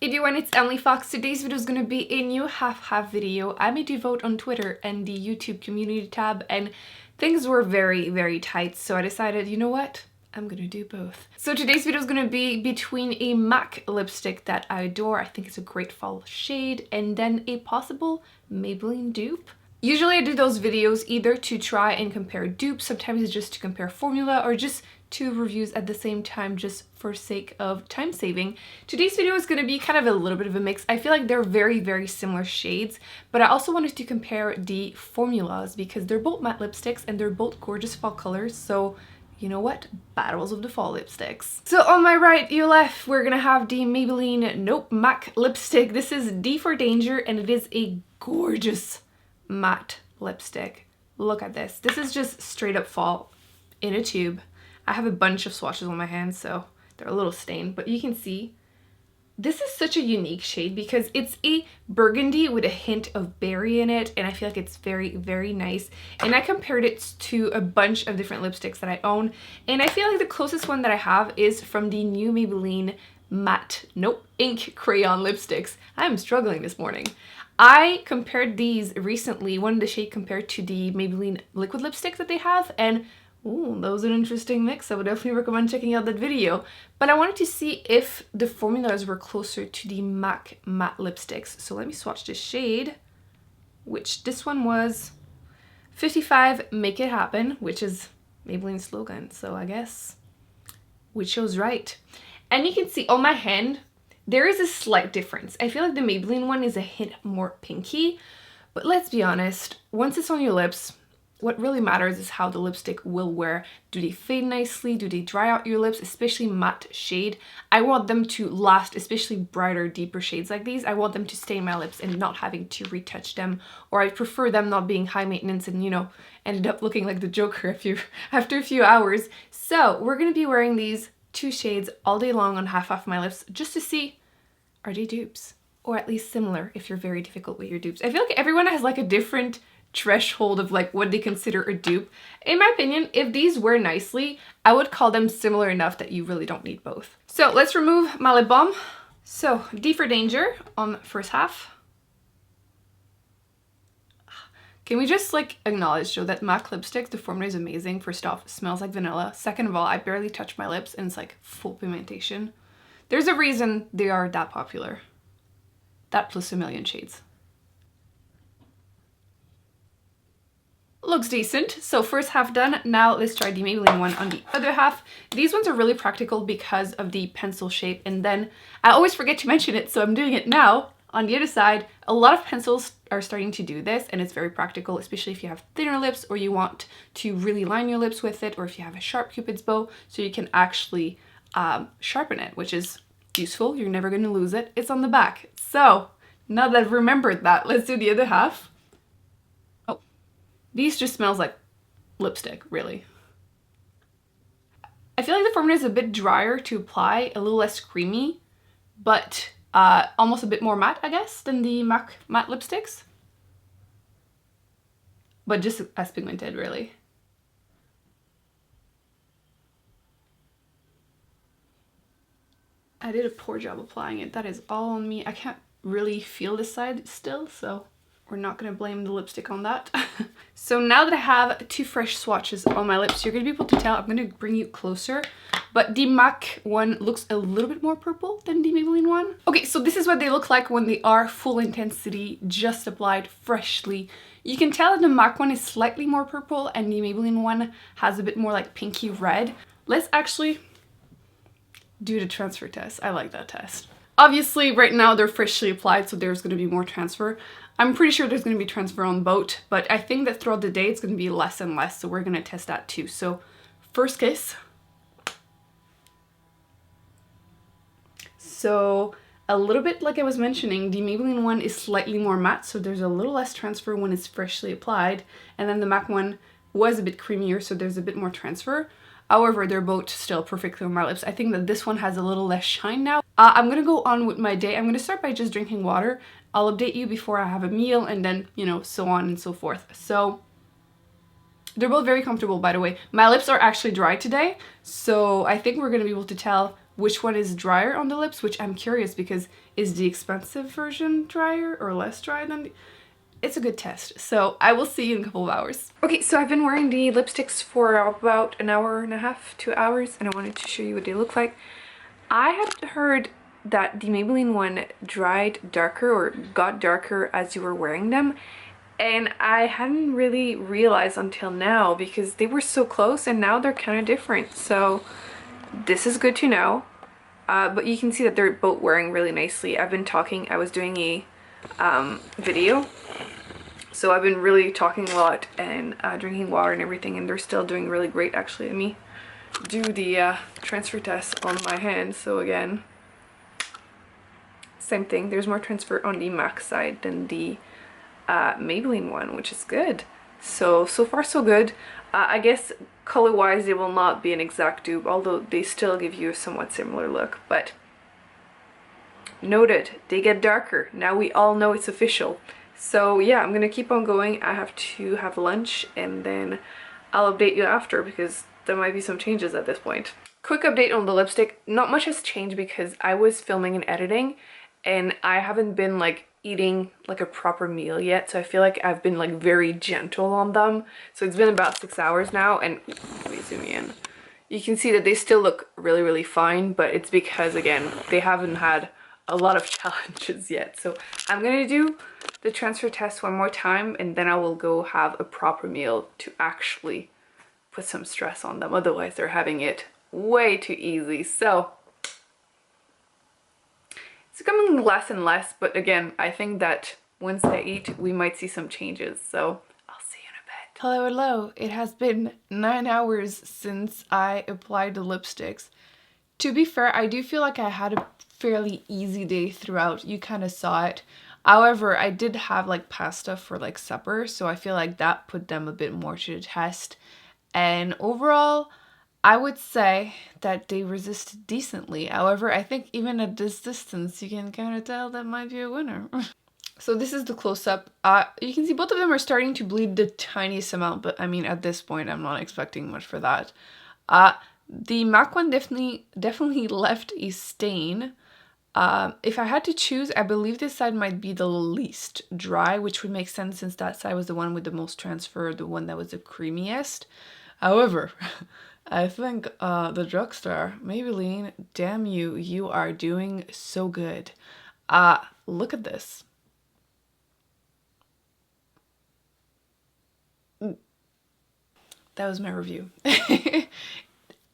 Everyone, it's Emily Fox. Today's video is going to be a new half-half video. I made you vote on Twitter and the YouTube community tab, and things were very tight, so I decided, you know what? I'm gonna do both. So today's video is gonna be between a MAC lipstick that I adore, I think it's a great fall shade, and then a possible Maybelline dupe. Usually I do those videos either to try and compare dupes, sometimes it's just to compare formula, or just two reviews at the same time just for sake of time saving. Today's video is going to be kind of a little bit of a mix. I feel like they're very similar shades, but I also wanted to compare the formulas because they're both matte lipsticks and they're both gorgeous fall colors, so you know what? Battles of the fall lipsticks. So on my right, your left, we're gonna have the Maybelline MAC lipstick. This is D for Danger and it is a gorgeous matte lipstick. Look at this. This is just straight up fall in a tube. I have a bunch of swatches on my hands, so they're a little stained, but you can see this is such a unique shade because it's a burgundy with a hint of berry in it, and I feel like it's very nice. And I compared it to a bunch of different lipsticks that I own, and I feel like the closest one that I have is from the new Maybelline Ink Crayon lipsticks. I'm struggling this morning. I compared these recently, one of the shade compared to the Maybelline liquid lipstick that they have, and ooh, that was an interesting mix. I would definitely recommend checking out that video. But I wanted to see if the formulas were closer to the MAC matte lipsticks. So let me swatch this shade, which this one was 55 Make It Happen, which is Maybelline's slogan. So I guess we chose right. And you can see on my hand, there is a slight difference. I feel like the Maybelline one is a hint more pinky, but let's be honest, once it's on your lips, what really matters is how the lipstick will wear. Do they fade nicely? Do they dry out your lips? Especially matte shade. I want them to last, especially brighter, deeper shades like these. I want them to stay in my lips and not having to retouch them. Or I prefer them not being high maintenance and, you know, ended up looking like the Joker after a few hours. So we're going to be wearing these two shades all day long on half my lips just to see, are they dupes? Or at least similar if you're very difficult with your dupes. I feel like everyone has like a different threshold of like what they consider a dupe. In my opinion, if these wear nicely, I would call them similar enough that you really don't need both. So let's remove my lip balm. So D for Danger on first half. Can we just like acknowledge though that MAC lipstick, the formula is amazing. First off, it smells like vanilla. Second of all, I barely touch my lips and it's like full pigmentation. There's a reason they are that popular. That plus a million shades. Looks decent. So first half done. Now let's try the Maybelline one on the other half. These ones are really practical because of the pencil shape, and then I always forget to mention it, so I'm doing it now. On the other side, a lot of pencils are starting to do this, and it's very practical, especially if you have thinner lips or you want to really line your lips with it, or if you have a sharp Cupid's bow, so you can actually sharpen it, which is useful. You're never going to lose it. It's on the back. So now that I've remembered that, let's do the other half. These just smells like lipstick, really. I feel like the formula is a bit drier to apply, a little less creamy, but almost a bit more matte, I guess, than the MAC matte lipsticks. But just as pigmented, really. I did a poor job applying it. That is all on me. I can't really feel this side still, so we're not going to blame the lipstick on that. So now that I have two fresh swatches on my lips, you're going to be able to tell. I'm going to bring you closer. But the MAC one looks a little bit more purple than the Maybelline one. Okay, so this is what they look like when they are full intensity, just applied freshly. You can tell that the MAC one is slightly more purple and the Maybelline one has a bit more like pinky red. Let's actually do the transfer test. I like that test. Obviously, right now they're freshly applied, so there's going to be more transfer. I'm pretty sure there's going to be transfer on both, but I think that throughout the day it's going to be less and less, so we're going to test that too. So, first kiss. So, a little bit like I was mentioning, the Maybelline one is slightly more matte, so there's a little less transfer when it's freshly applied, and then the MAC one was a bit creamier, so there's a bit more transfer. However, they're both still perfectly on my lips. I think that this one has a little less shine now. I'm gonna go on with my day. I'm gonna start by just drinking water. I'll update you before I have a meal and then, you know, so on and so forth. So they're both very comfortable, by the way. My lips are actually dry today, so I think we're gonna be able to tell which one is drier on the lips, which I'm curious because is the expensive version drier or less dry than it's a good test. So I will see you in a couple of hours. Okay, so I've been wearing the lipsticks for about an hour and a half, 2 hours, and I wanted to show you what they look like. I had heard that the Maybelline one dried darker or got darker as you were wearing them, and I hadn't really realized until now because they were so close and now they're kind of different. So this is good to know. But you can see that they're both wearing really nicely. I've been talking, I was doing a video, so I've been really talking a lot and drinking water and everything, and they're still doing really great. Actually, let me do the transfer test on my hand. So again, same thing, there's more transfer on the MAC side than the Maybelline one, which is good. So far so good. I guess color wise they will not be an exact dupe, although they still give you a somewhat similar look, but noted, they get darker. Now we all know it's official. So yeah, I'm gonna keep on going. I have to have lunch and then I'll update you after because there might be some changes at this point. Quick update on the lipstick. Not much has changed because I was filming and editing and I haven't been like eating like a proper meal yet, so I feel like I've been like very gentle on them. So it's been about 6 hours now, and let me zoom in. You can see that they still look really, really fine, but it's because again, they haven't had a lot of challenges yet. So I'm gonna do the transfer test one more time and then I will go have a proper meal to actually put some stress on them. Otherwise they're having it way too easy. So it's becoming less and less, but again, I think that once they eat, we might see some changes. So I'll see you in a bit. Hello, hello. It has been 9 hours since I applied the lipsticks. To be fair, I do feel like I had a fairly easy day throughout. You kind of saw it. However, I did have like pasta for like supper, so I feel like that put them a bit more to the test. And overall, I would say that they resisted decently. However, I think even at this distance, you can kind of tell that might be a winner. So this is the close-up. You can see both of them are starting to bleed the tiniest amount, but I mean, at this point, I'm not expecting much for that. The MAC one definitely left a stain. If I had to choose, I believe this side might be the least dry, which would make sense since that side was the one with the most transfer, the one that was the creamiest. However, I think the drugstore, Maybelline, damn you, you are doing so good. Look at this. That was my review.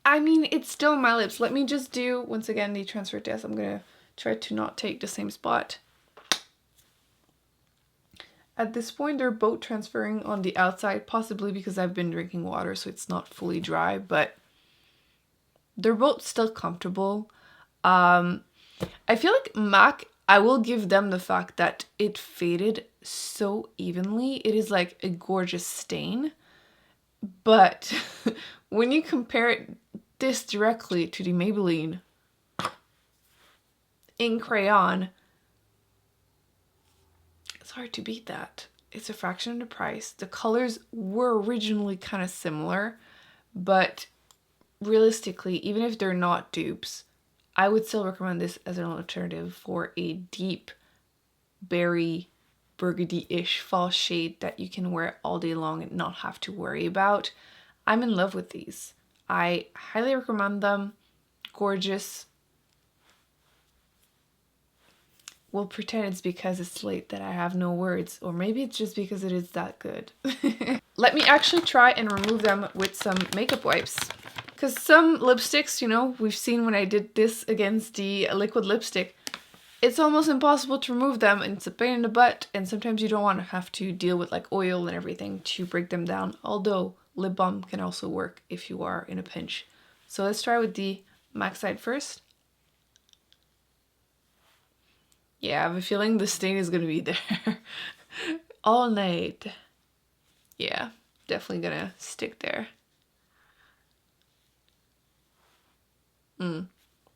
I mean, it's still my lips. Let me just do, once again, the transfer test. I'm gonna try to not take the same spot. At this point, they're both transferring on the outside, possibly because I've been drinking water, so it's not fully dry, but they're both still comfortable. I feel like MAC, I will give them the fact that it faded so evenly. It is like a gorgeous stain. But when you compare this directly to the Maybelline Ink Crayon, it's hard to beat that. It's a fraction of the price. The colors were originally kind of similar, but realistically, even if they're not dupes, I would still recommend this as an alternative for a deep berry burgundy-ish fall shade that you can wear all day long and not have to worry about. I'm in love with these. I highly recommend them. Gorgeous. We'll pretend it's because it's late that I have no words, or maybe it's just because it is that good. Let me actually try and remove them with some makeup wipes. Because some lipsticks, you know, we've seen when I did this against the liquid lipstick, it's almost impossible to remove them and it's a pain in the butt, and sometimes you don't want to have to deal with like oil and everything to break them down, although lip balm can also work if you are in a pinch. So let's try with the MAC side first. Yeah, I have a feeling the stain is gonna be there all night. Yeah, definitely gonna stick there.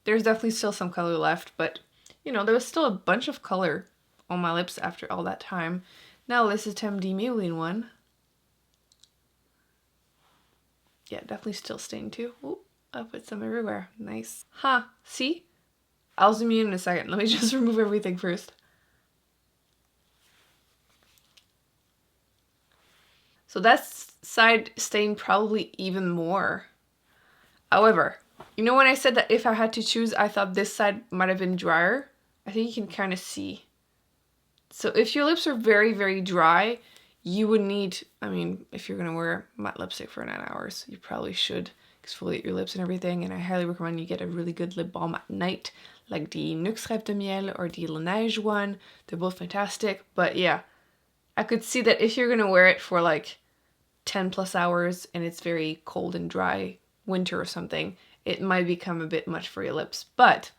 There's definitely still some color left, but you know, there was still a bunch of color on my lips after all that time. Now let's attempt the Maybelline one. Yeah, definitely still stained too. Ooh, I put some everywhere. Nice. Huh, see? I'll zoom in a second. Let me just remove everything first. So that side stained probably even more. However, you know when I said that if I had to choose, I thought this side might have been drier? I think you can kind of see. So if your lips are very, very dry, you would need, I mean, if you're going to wear matte lipstick for 9 hours, you probably should exfoliate your lips and everything. And I highly recommend you get a really good lip balm at night, like the Nuxe Rêve de Miel or the La Neige one. They're both fantastic. But yeah, I could see that if you're going to wear it for like 10 plus hours and it's very cold and dry winter or something, it might become a bit much for your lips. But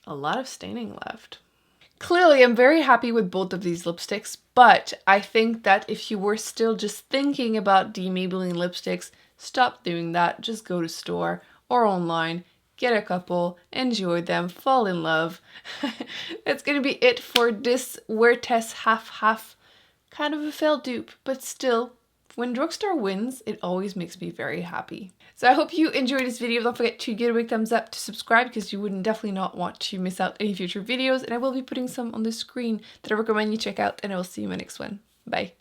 a lot of staining left. Clearly, I'm very happy with both of these lipsticks, but I think that if you were still just thinking about the Maybelline lipsticks, stop doing that. Just go to store or online, get a couple, enjoy them, fall in love. That's gonna be it for this wear test half-half. Kind of a failed dupe, but still, when drugstore wins, it always makes me very happy. So I hope you enjoyed this video. Don't forget to give it a big thumbs up, to subscribe, because you would definitely not want to miss out any future videos. And I will be putting some on the screen that I recommend you check out, and I will see you in my next one. Bye.